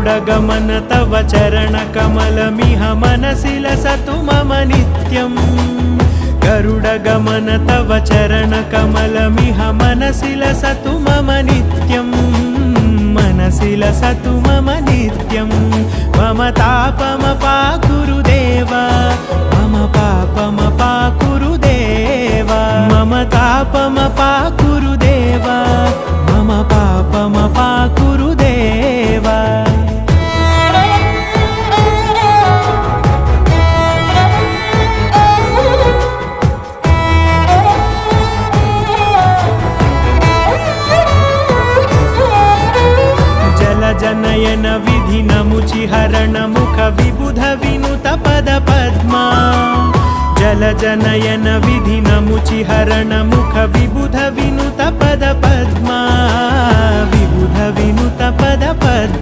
गरुडगमन तव चरणकमलमिह मनसि लसतु मम नित्यम् गरुडगमन तव चरणकमलमिह मनसि लसतु मम नित्यम् मनसि लसतु मम नित्यम् मम तापमपाकुरु देव मम पापमपाकुरु देव मम तापमपाकुरु देव मम पापमपाकुरु देव जनयन विधिनमुचिहरण मुख विबुध विनुत पद पद्मा जल जनयन विधिनमुचिहरण मुख विबुध विनुत पद पद्मा विबुध विनुत पद पद्मा।